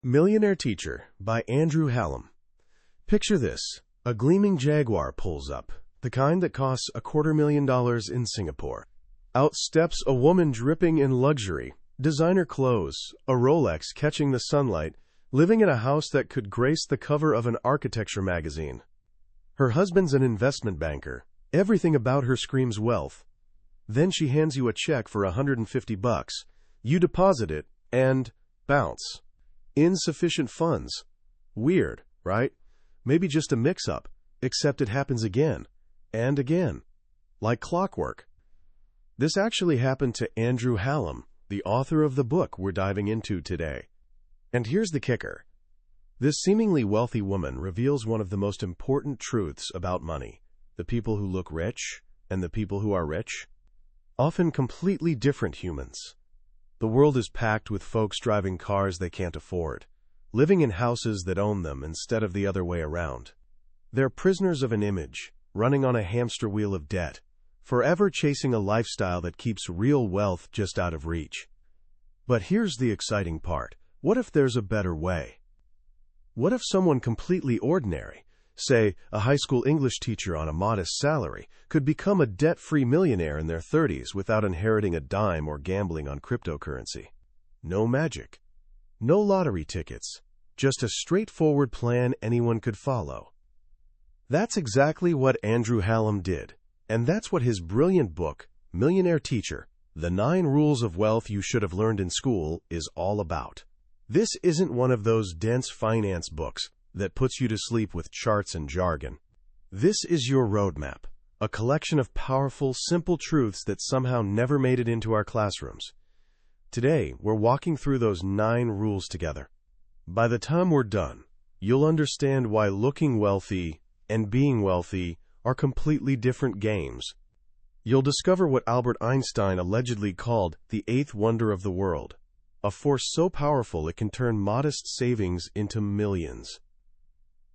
Millionaire Teacher by Andrew Hallam. Picture this. A gleaming Jaguar pulls up, the kind that costs $250,000 in Singapore. Out steps a woman dripping in luxury, designer clothes, a Rolex catching the sunlight, living in a house that could grace the cover of an architecture magazine. Her husband's an investment banker. Everything about her screams wealth. Then she hands you a check for $150. You deposit it, and bounce. Insufficient funds. Weird, right? Maybe just a mix-up, except it happens again, and again, like clockwork. This actually happened to Andrew Hallam, the author of the book we're diving into today. And here's the kicker. This seemingly wealthy woman reveals one of the most important truths about money. The people who look rich and the people who are rich, often completely different humans. The world is packed with folks driving cars they can't afford, living in houses that own them instead of the other way around. They're prisoners of an image, running on a hamster wheel of debt, forever chasing a lifestyle that keeps real wealth just out of reach. But here's the exciting part. What if there's a better way? What if someone completely ordinary, say a high school English teacher on a modest salary, could become a debt-free millionaire in their 30s without inheriting a dime or gambling on cryptocurrency? No magic. No lottery tickets. Just a straightforward plan anyone could follow. That's exactly what Andrew Hallam did. And that's what his brilliant book, Millionaire Teacher, The 9 Rules of Wealth You Should Have Learned in School, is all about. This isn't one of those dense finance books that puts you to sleep with charts and jargon. This is your roadmap, a collection of powerful, simple truths that somehow never made it into our classrooms. Today, we're walking through those 9 rules together. By the time we're done, you'll understand why looking wealthy and being wealthy are completely different games. You'll discover what Albert Einstein allegedly called the 8th wonder of the world, a force so powerful it can turn modest savings into millions.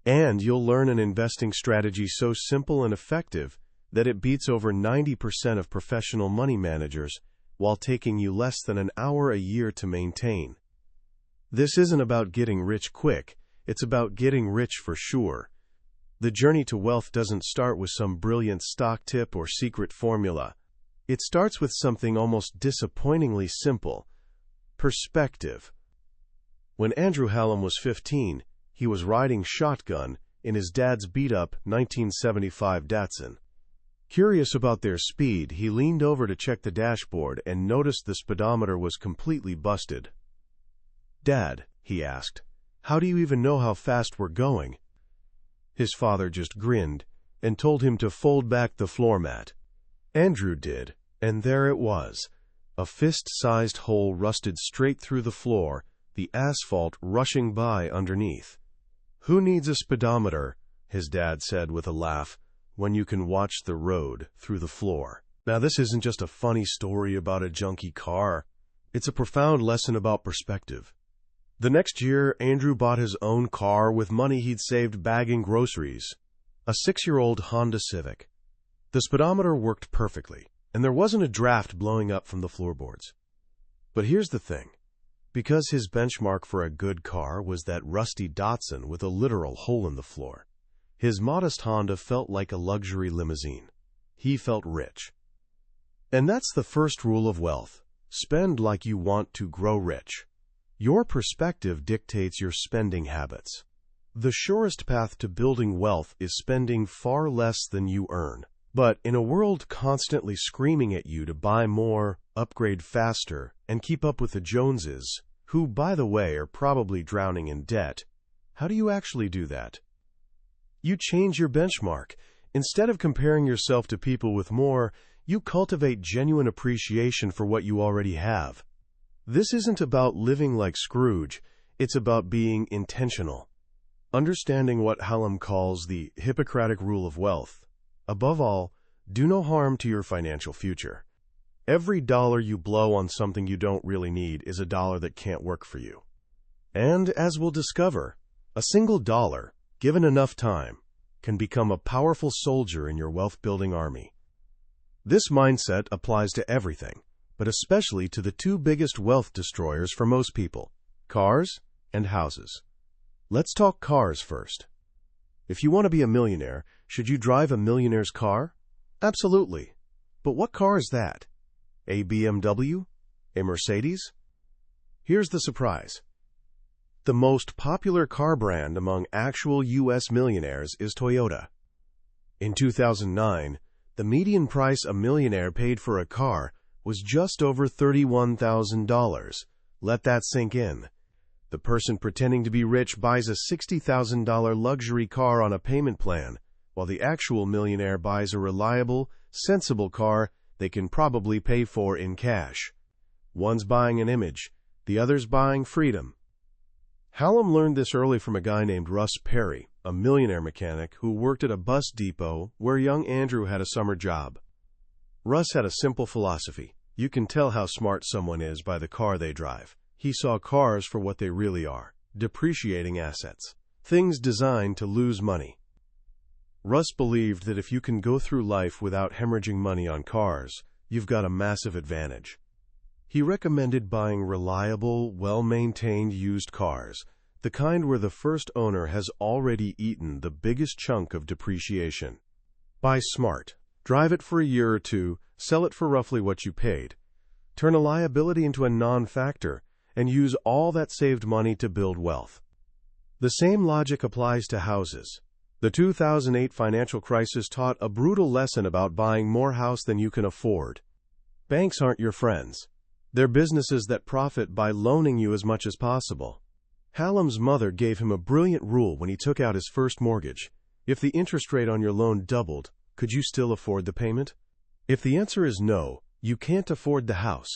And you'll learn an investing strategy so simple and effective that it beats over 90% of professional money managers while taking you less than an hour a year to maintain. This isn't about getting rich quick, it's about getting rich for sure. The journey to wealth doesn't start with some brilliant stock tip or secret formula. It starts with something almost disappointingly simple: perspective. When Andrew Hallam was 15, he was riding shotgun in his dad's beat-up 1975 Datsun. Curious about their speed, he leaned over to check the dashboard and noticed the speedometer was completely busted. "Dad," he asked, "how do you even know how fast we're going?" His father just grinned and told him to fold back the floor mat. Andrew did, and there it was. A fist-sized hole rusted straight through the floor, the asphalt rushing by underneath. "Who needs a speedometer," his dad said with a laugh, "when you can watch the road through the floor?" Now, this isn't just a funny story about a junky car. It's a profound lesson about perspective. The next year, Andrew bought his own car with money he'd saved bagging groceries, a 6-year-old Honda Civic. The speedometer worked perfectly, and there wasn't a draft blowing up from the floorboards. But here's the thing. Because his benchmark for a good car was that rusty Datsun with a literal hole in the floor, his modest Honda felt like a luxury limousine. He felt rich. And that's the first rule of wealth. Spend like you want to grow rich. Your perspective dictates your spending habits. The surest path to building wealth is spending far less than you earn. But in a world constantly screaming at you to buy more, upgrade faster, and keep up with the Joneses, who, by the way, are probably drowning in debt, how do you actually do that? You change your benchmark. Instead of comparing yourself to people with more, you cultivate genuine appreciation for what you already have. This isn't about living like Scrooge, it's about being intentional. Understanding what Hallam calls the Hippocratic rule of wealth. Above all, do no harm to your financial future. Every dollar you blow on something you don't really need is a dollar that can't work for you. And as we'll discover, a single dollar, given enough time, can become a powerful soldier in your wealth-building army. This mindset applies to everything, but especially to the 2 biggest wealth destroyers for most people: cars and houses. Let's talk cars first. If you want to be a millionaire, should you drive a millionaire's car? Absolutely. But what car is that? A BMW? A Mercedes? Here's the surprise. The most popular car brand among actual U.S. millionaires is Toyota. In 2009, the median price a millionaire paid for a car was just over $31,000. Let that sink in. The person pretending to be rich buys a $60,000 luxury car on a payment plan, while the actual millionaire buys a reliable, sensible car they can probably pay for in cash. One's buying an image, the other's buying freedom. Hallam learned this early from a guy named Russ Perry, a millionaire mechanic who worked at a bus depot where young Andrew had a summer job. Russ had a simple philosophy. You can tell how smart someone is by the car they drive. He saw cars for what they really are, depreciating assets, things designed to lose money. Russ believed that if you can go through life without hemorrhaging money on cars, you've got a massive advantage. He recommended buying reliable, well-maintained used cars, the kind where the first owner has already eaten the biggest chunk of depreciation. Buy smart. Drive it for a year or two, sell it for roughly what you paid. Turn a liability into a non-factor, and use all that saved money to build wealth. The same logic applies to houses. The 2008 financial crisis taught a brutal lesson about buying more house than you can afford. Banks aren't your friends. They're businesses that profit by loaning you as much as possible. Hallam's mother gave him a brilliant rule when he took out his first mortgage. If the interest rate on your loan doubled, could you still afford the payment? If the answer is no, you can't afford the house.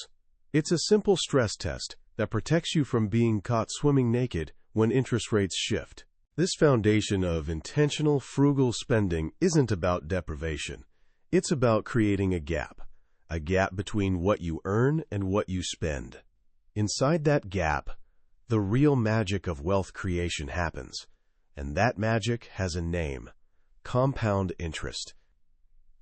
It's a simple stress test that protects you from being caught swimming naked when interest rates shift. This foundation of intentional, frugal spending isn't about deprivation. It's about creating a gap between what you earn and what you spend. Inside that gap, the real magic of wealth creation happens, and that magic has a name: compound interest.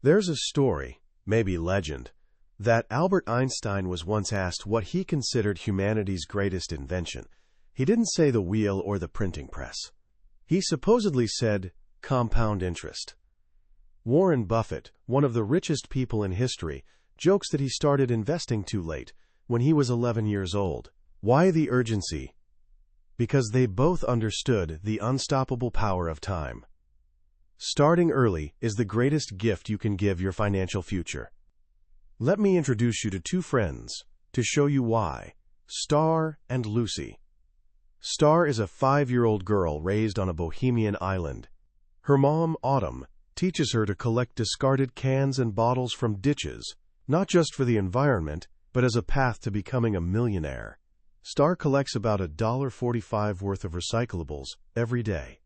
There's a story, maybe legend, that Albert Einstein was once asked what he considered humanity's greatest invention. He didn't say the wheel or the printing press. He supposedly said compound interest. Warren Buffett, one of the richest people in history, jokes that he started investing too late, when he was 11 years old. Why the urgency? Because they both understood the unstoppable power of time. Starting early is the greatest gift you can give your financial future. Let me introduce you to two friends to show you why: Star and Lucy. Star is a 5-year-old girl raised on a Bohemian island. Her mom, Autumn, teaches her to collect discarded cans and bottles from ditches, not just for the environment, but as a path to becoming a millionaire. Star collects about $1.45 worth of recyclables every day.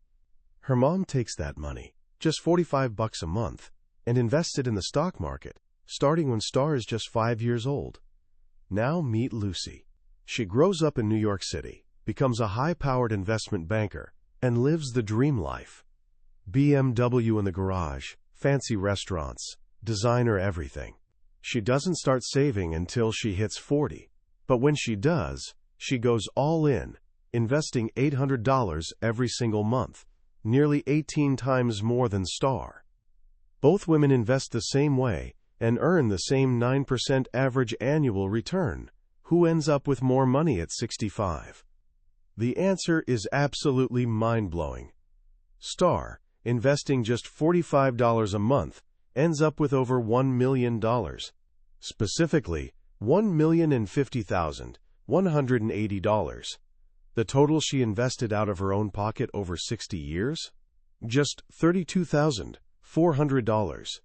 Her mom takes that money, just $45 a month, and invests it in the stock market, starting when Star is just 5 years old. Now meet Lucy. She grows up in New York City, becomes a high-powered investment banker, and lives the dream life. BMW in the garage, fancy restaurants, designer everything. She doesn't start saving until she hits 40, but when she does, she goes all in, investing $800 every single month, nearly 18 times more than Star. Both women invest the same way and earn the same 9% average annual return. Who ends up with more money at 65? The answer is absolutely mind-blowing. Star, investing just $45 a month, ends up with over $1 million. Specifically, $1,050,180. The total she invested out of her own pocket over 60 years? Just $32,400.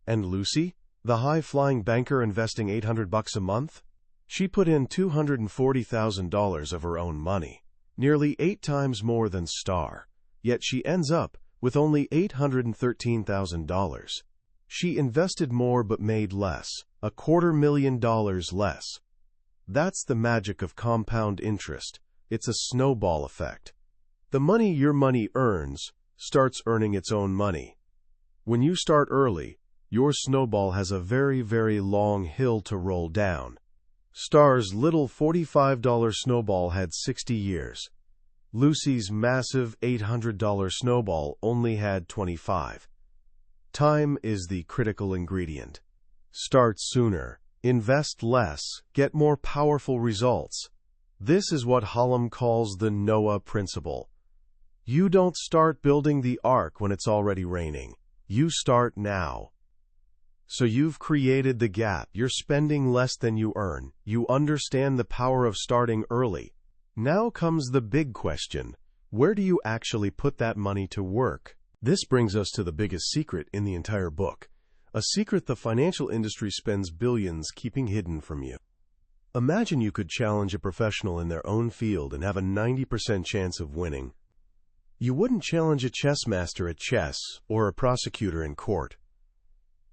And Lucy, the high-flying banker investing $800 a month? She put in $240,000 of her own money, nearly 8 times more than Star, yet she ends up with only $813,000. She invested more but made less, $250,000 less. That's the magic of compound interest. It's a snowball effect. The money your money earns starts earning its own money. When you start early, your snowball has a very, very long hill to roll down. Star's little $45 snowball had 60 years. Lucy's massive $800 snowball only had 25. Time is the critical ingredient. Start sooner, invest less, get more powerful results. This is what Hallam calls the Noah principle. You don't start building the ark when it's already raining. You start now. So you've created the gap. You're spending less than you earn. You understand the power of starting early. Now comes the big question. Where do you actually put that money to work? This brings us to the biggest secret in the entire book. A secret the financial industry spends billions keeping hidden from you. Imagine you could challenge a professional in their own field and have a 90% chance of winning. You wouldn't challenge a chess master at chess or a prosecutor in court.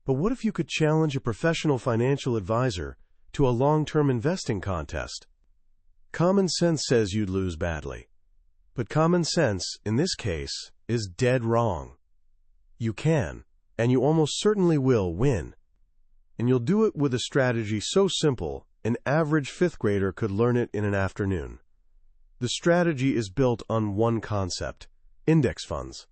But what if you could challenge a professional financial advisor to a long-term investing contest? Common sense says you'd lose badly. But common sense, in this case, is dead wrong. You can, and you almost certainly will, win. And you'll do it with a strategy so simple, an average fifth grader could learn it in an afternoon. The strategy is built on one concept: index funds.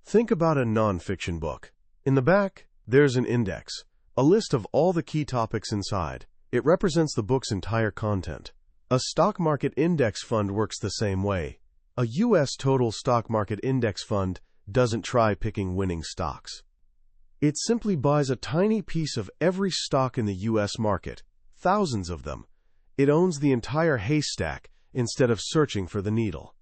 Think about a nonfiction book. In the back, there's an index, a list of all the key topics inside. It represents the book's entire content. A stock market index fund works the same way. A U.S. total stock market index fund doesn't try picking winning stocks. It simply buys a tiny piece of every stock in the U.S. market, thousands of them. It owns the entire haystack instead of searching for the needle.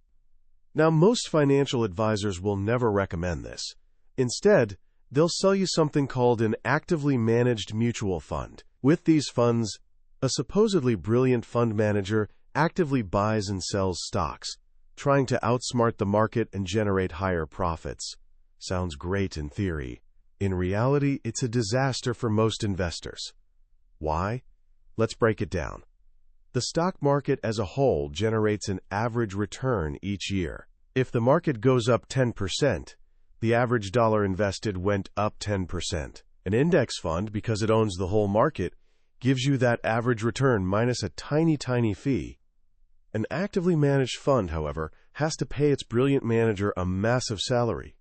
Now, most financial advisors will never recommend this. Instead, they'll sell you something called an actively managed mutual fund. With these funds, a supposedly brilliant fund manager actively buys and sells stocks, trying to outsmart the market and generate higher profits. Sounds great in theory. In reality, it's a disaster for most investors. Why? Let's break it down. The stock market as a whole generates an average return each year. If the market goes up 10%, the average dollar invested went up 10%. An index fund, because it owns the whole market, gives you that average return minus a tiny fee. An actively managed fund, however, has to pay its brilliant manager a massive salary,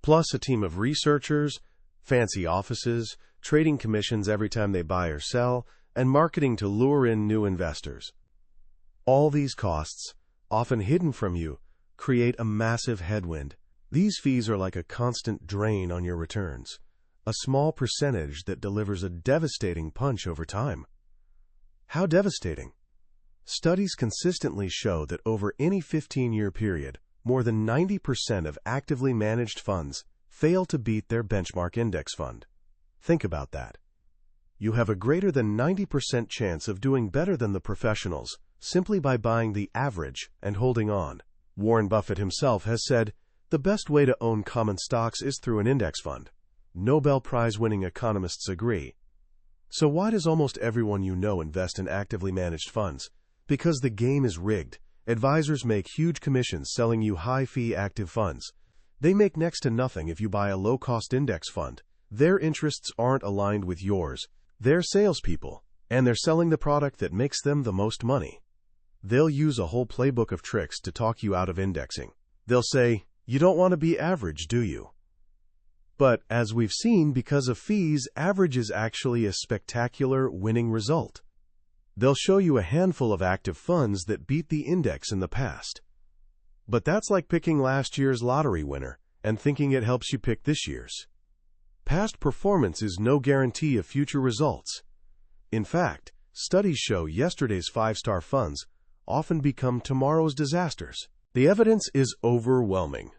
plus a team of researchers, fancy offices, trading commissions every time they buy or sell, and marketing to lure in new investors. All these costs, often hidden from you, create a massive headwind. These fees are like a constant drain on your returns, a small percentage that delivers a devastating punch over time. How devastating? Studies consistently show that over any 15-year period, more than 90% of actively managed funds fail to beat their benchmark index fund. Think about that. You have a greater than 90% chance of doing better than the professionals simply by buying the average and holding on. Warren Buffett himself has said, the best way to own common stocks is through an index fund. Nobel Prize-winning economists agree. So why does almost everyone you know invest in actively managed funds? Because the game is rigged. Advisors make huge commissions selling you high-fee active funds. They make next to nothing if you buy a low-cost index fund. Their interests aren't aligned with yours. They're salespeople, and they're selling the product that makes them the most money. They'll use a whole playbook of tricks to talk you out of indexing. They'll say, you don't want to be average, do you? But, as we've seen, because of fees, average is actually a spectacular winning result. They'll show you a handful of active funds that beat the index in the past. But that's like picking last year's lottery winner and thinking it helps you pick this year's. Past performance is no guarantee of future results. In fact, studies show yesterday's 5-star funds often become tomorrow's disasters. The evidence is overwhelming.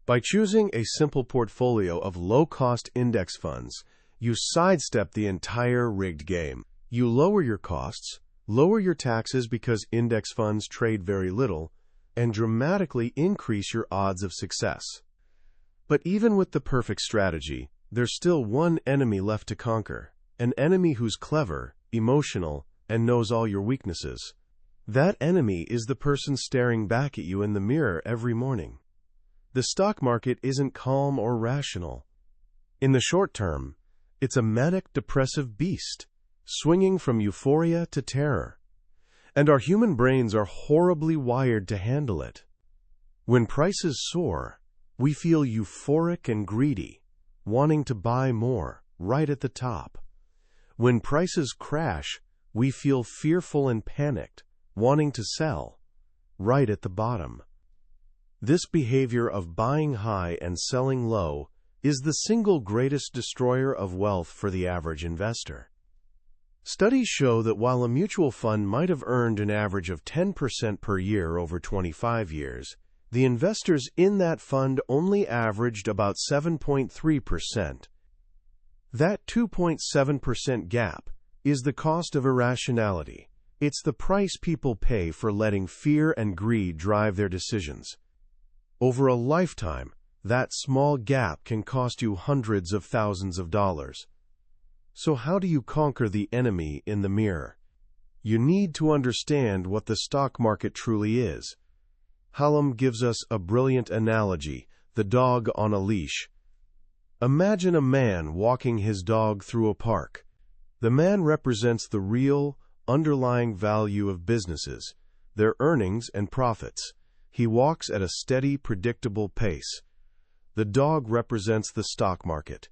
By choosing a simple portfolio of low-cost index funds, you sidestep the entire rigged game. You lower your costs, lower your taxes because index funds trade very little, and dramatically increase your odds of success. But even with the perfect strategy, there's still one enemy left to conquer, an enemy who's clever, emotional, and knows all your weaknesses. That enemy is the person staring back at you in the mirror every morning. The stock market isn't calm or rational. In the short term, it's a manic, depressive beast, swinging from euphoria to terror. And our human brains are horribly wired to handle it. When prices soar, we feel euphoric and greedy, wanting to buy more, right at the top. When prices crash, we feel fearful and panicked, wanting to sell, right at the bottom. This behavior of buying high and selling low is the single greatest destroyer of wealth for the average investor. Studies show that while a mutual fund might have earned an average of 10% per year over 25 years, the investors in that fund only averaged about 7.3%. That 2.7% gap is the cost of irrationality. It's the price people pay for letting fear and greed drive their decisions. Over a lifetime, that small gap can cost you hundreds of thousands of dollars. So how do you conquer the enemy in the mirror? You need to understand what the stock market truly is. Hallam gives us a brilliant analogy, the dog on a leash. Imagine a man walking his dog through a park. The man represents the real, underlying value of businesses, their earnings and profits. He walks at a steady, predictable pace. The dog represents the stock market.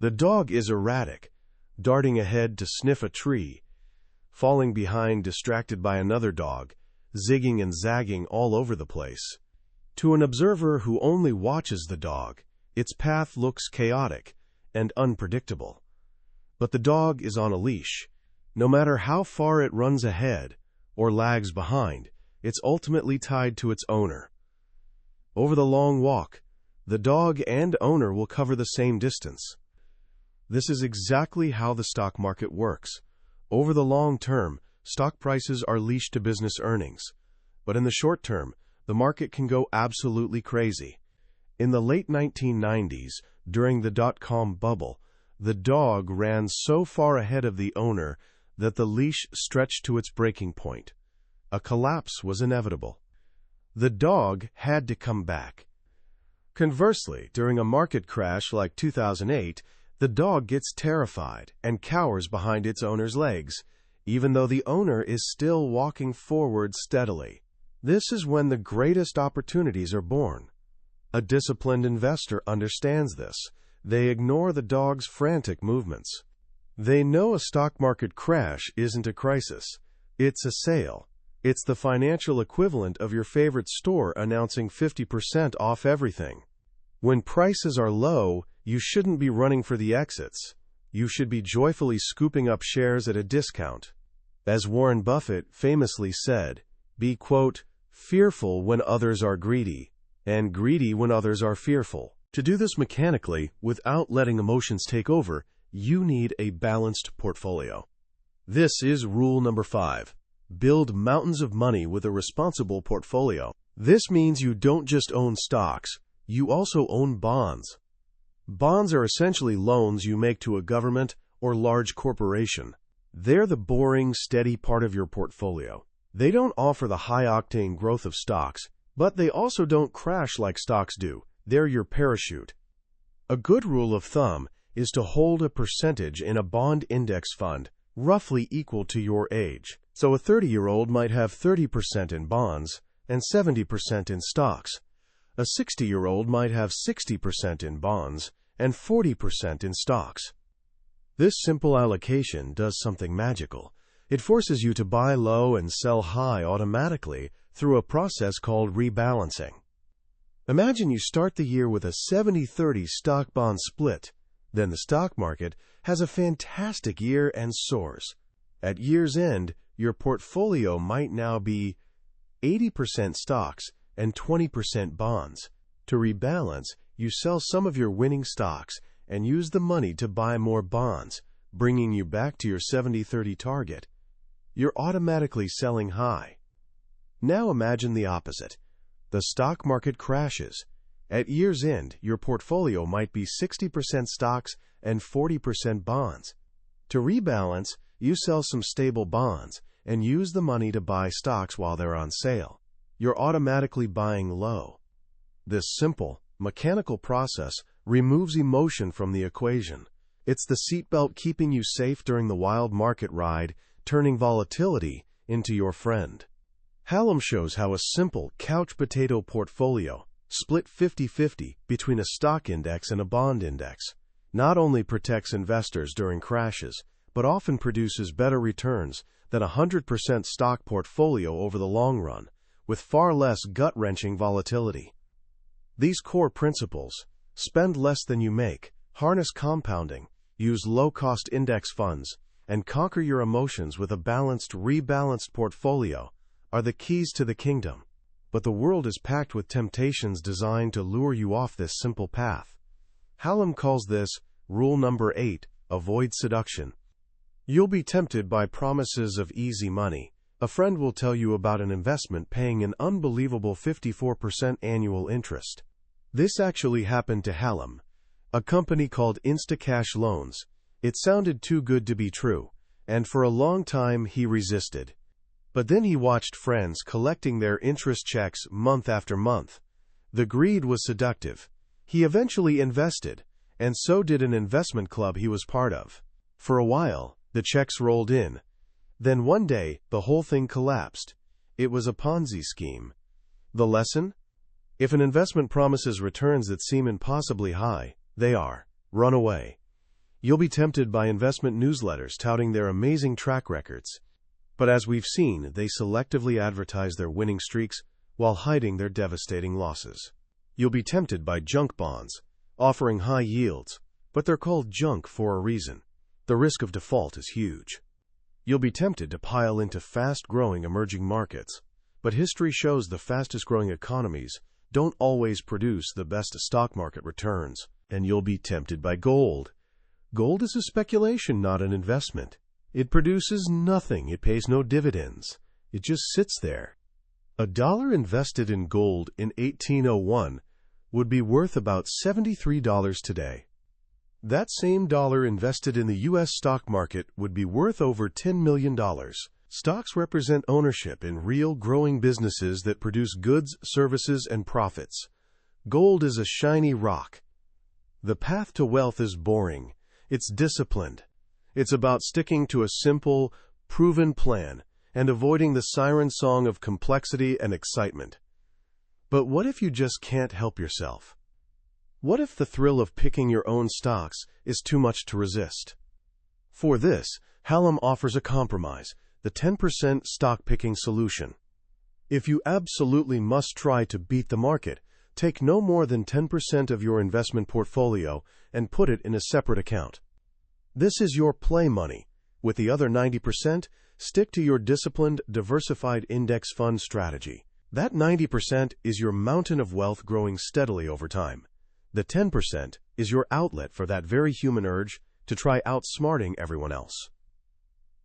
The dog is erratic, darting ahead to sniff a tree, falling behind distracted by another dog, zigging and zagging all over the place. To an observer who only watches the dog, its path looks chaotic and unpredictable. But the dog is on a leash. No matter how far it runs ahead or lags behind, it's ultimately tied to its owner. Over the long walk, the dog and owner will cover the same distance. This is exactly how the stock market works. Over the long term, stock prices are leashed to business earnings. But in the short term, the market can go absolutely crazy. In the late 1990s, during the dot-com bubble, the dog ran so far ahead of the owner that the leash stretched to its breaking point. A collapse was inevitable. The dog had to come back. Conversely, during a market crash like 2008, the dog gets terrified and cowers behind its owner's legs, even though the owner is still walking forward steadily. This is when the greatest opportunities are born. A disciplined investor understands this. They ignore the dog's frantic movements. They know a stock market crash isn't a crisis. It's a sale. It's the financial equivalent of your favorite store announcing 50% off everything. When prices are low, you shouldn't be running for the exits. You should be joyfully scooping up shares at a discount. As Warren Buffett famously said, be, quote, fearful when others are greedy, and greedy when others are fearful. To do this mechanically, without letting emotions take over, you need a balanced portfolio. This is rule number 5. Build mountains of money with a responsible portfolio. This means you don't just own stocks, you also own bonds. Bonds are essentially loans you make to a government or large corporation. They're the boring, steady part of your portfolio. They don't offer the high-octane growth of stocks, but they also don't crash like stocks do. They're your parachute. A good rule of thumb is to hold a percentage in a bond index fund roughly equal to your age. So a 30-year-old might have 30% in bonds and 70% in stocks. A 60-year-old might have 60% in bonds and 40% in stocks. This simple allocation does something magical. It forces you to buy low and sell high automatically through a process called rebalancing. Imagine you start the year with a 70-30 stock-bond split. Then the stock market has a fantastic year and soars. At year's end, your portfolio might now be 80% stocks and 20% bonds. To rebalance, you sell some of your winning stocks and use the money to buy more bonds, bringing you back to your 70-30 target. You're automatically selling high. Now imagine the opposite. The stock market crashes. At year's end, your portfolio might be 60% stocks and 40% bonds. To rebalance, you sell some stable bonds and use the money to buy stocks while they're on sale. You're automatically buying low. This simple, mechanical process removes emotion from the equation. It's the seatbelt keeping you safe during the wild market ride, turning volatility into your friend. Hallam shows how a simple couch potato portfolio, split 50-50 between a stock index and a bond index, not only protects investors during crashes, but often produces better returns than a 100% stock portfolio over the long run, with far less gut-wrenching volatility. These core principles: spend less than you make, harness compounding, use low-cost index funds, and conquer your emotions with a balanced, rebalanced portfolio, are the keys to the kingdom. But the world is packed with temptations designed to lure you off this simple path. Hallam calls this rule number 8, avoid seduction. You'll be tempted by promises of easy money. A friend will tell you about an investment paying an unbelievable 54% annual interest. This actually happened to Hallam, a company called Instacash Loans. It sounded too good to be true, and for a long time he resisted. But then he watched friends collecting their interest checks month after month. The greed was seductive. He eventually invested, and so did an investment club he was part of. For a while, the checks rolled in. Then one day, the whole thing collapsed. It was a Ponzi scheme. The lesson? If an investment promises returns that seem impossibly high, they are. Run away. You'll be tempted by investment newsletters touting their amazing track records. But as we've seen, they selectively advertise their winning streaks while hiding their devastating losses. You'll be tempted by junk bonds, offering high yields, but they're called junk for a reason. The risk of default is huge. You'll be tempted to pile into fast-growing emerging markets, but history shows the fastest-growing economies don't always produce the best stock market returns. And you'll be tempted by gold. Gold is a speculation, not an investment. It produces nothing. It pays no dividends. It just sits there. $1 invested in gold in 1801 would be worth about $73 today. That same dollar invested in the U.S. stock market would be worth over $10 million. Stocks represent ownership in real, growing businesses that produce goods, services, and profits. Gold is a shiny rock. The path to wealth is boring. It's disciplined. It's about sticking to a simple, proven plan and avoiding the siren song of complexity and excitement. But what if you just can't help yourself? What if the thrill of picking your own stocks is too much to resist? For this, Hallam offers a compromise, the 10% stock-picking solution. If you absolutely must try to beat the market, take no more than 10% of your investment portfolio and put it in a separate account. This is your play money. With the other 90%, stick to your disciplined, diversified index fund strategy. That 90% is your mountain of wealth growing steadily over time. The 10% is your outlet for that very human urge to try outsmarting everyone else.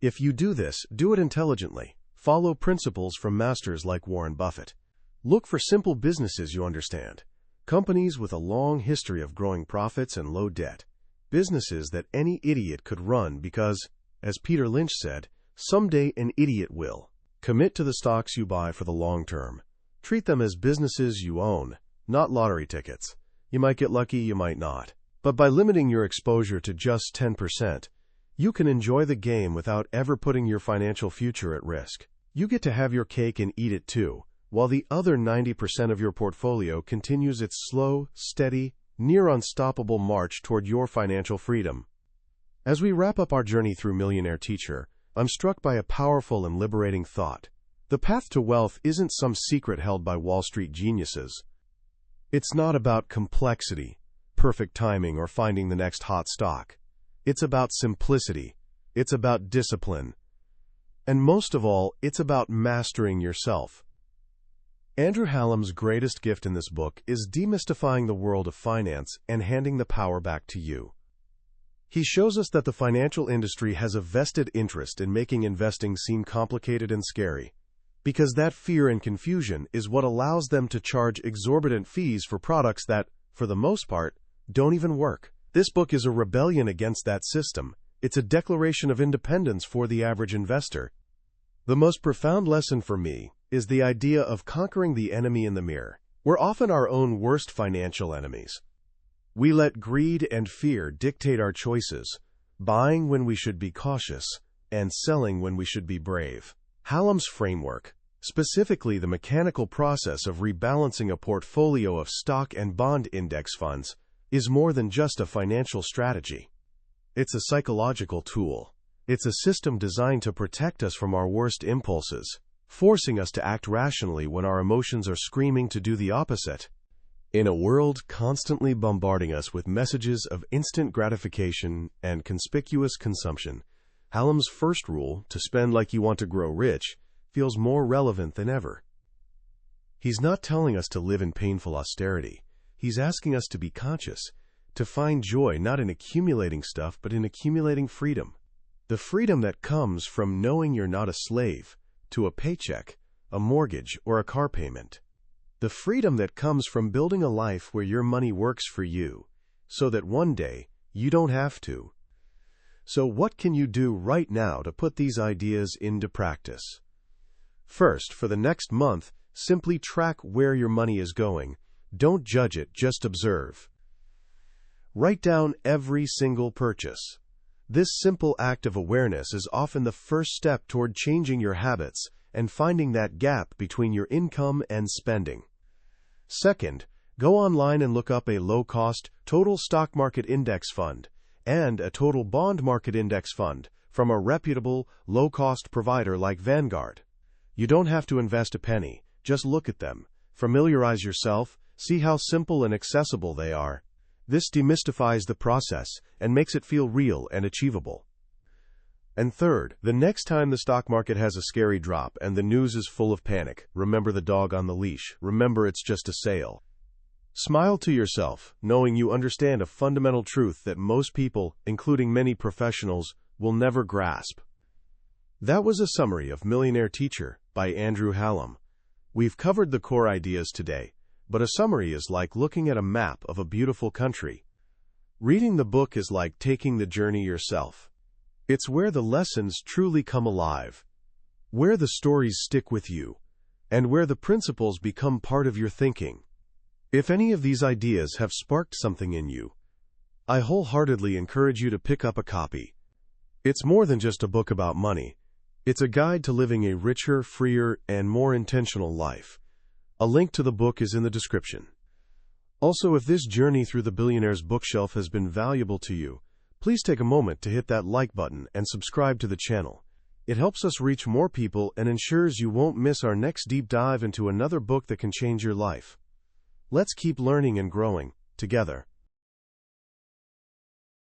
If you do this, do it intelligently. Follow principles from masters like Warren Buffett. Look for simple businesses you understand. Companies with a long history of growing profits and low debt. Businesses that any idiot could run because, as Peter Lynch said, someday an idiot will. Commit to the stocks you buy for the long term. Treat them as businesses you own, not lottery tickets. You might get lucky, you might not. But by limiting your exposure to just 10%, you can enjoy the game without ever putting your financial future at risk. You get to have your cake and eat it too, while the other 90% of your portfolio continues its slow, steady, near unstoppable march toward your financial freedom. As we wrap up our journey through Millionaire Teacher, I'm struck by a powerful and liberating thought. The path to wealth isn't some secret held by Wall Street geniuses. It's not about complexity, perfect timing, or finding the next hot stock. It's about simplicity. It's about discipline. And most of all, it's about mastering yourself. Andrew Hallam's greatest gift in this book is demystifying the world of finance and handing the power back to you. He shows us that the financial industry has a vested interest in making investing seem complicated and scary, because that fear and confusion is what allows them to charge exorbitant fees for products that, for the most part, don't even work. This book is a rebellion against that system. It's a declaration of independence for the average investor. The most profound lesson for me is the idea of conquering the enemy in the mirror. We're often our own worst financial enemies. We let greed and fear dictate our choices, buying when we should be cautious and selling when we should be brave. Hallam's framework, Specifically, the mechanical process of rebalancing a portfolio of stock and bond index funds is more than just a financial strategy. It's a psychological tool. It's a system designed to protect us from our worst impulses, forcing us to act rationally when our emotions are screaming to do the opposite. In a world constantly bombarding us with messages of instant gratification and conspicuous consumption, Hallam's first rule, to spend like you want to grow rich, feels more relevant than ever. He's not telling us to live in painful austerity. He's asking us to be conscious, to find joy not in accumulating stuff but in accumulating freedom. The freedom that comes from knowing you're not a slave to a paycheck, a mortgage, or a car payment. The freedom that comes from building a life where your money works for you, so that one day you don't have to. So what can you do right now to put these ideas into practice? First, for the next month, simply track where your money is going. Don't judge it, just observe. Write down every single purchase. This simple act of awareness is often the first step toward changing your habits and finding that gap between your income and spending. Second, go online and look up a low-cost total stock market index fund and a total bond market index fund from a reputable, low-cost provider like Vanguard. You don't have to invest a penny, just look at them, familiarize yourself, see how simple and accessible they are. This demystifies the process and makes it feel real and achievable. And third, the next time the stock market has a scary drop and the news is full of panic, remember the dog on the leash. Remember it's just a sale. Smile to yourself, knowing you understand a fundamental truth that most people, including many professionals, will never grasp. That was a summary of Millionaire Teacher by Andrew Hallam. We've covered the core ideas today, but a summary is like looking at a map of a beautiful country. Reading the book is like taking the journey yourself. It's where the lessons truly come alive, where the stories stick with you, and where the principles become part of your thinking. If any of these ideas have sparked something in you, I wholeheartedly encourage you to pick up a copy. It's more than just a book about money. It's a guide to living a richer, freer, and more intentional life. A link to the book is in the description. Also, if this journey through the Billionaire's bookshelf has been valuable to you, please take a moment to hit that like button and subscribe to the channel. It helps us reach more people and ensures you won't miss our next deep dive into another book that can change your life. Let's keep learning and growing together.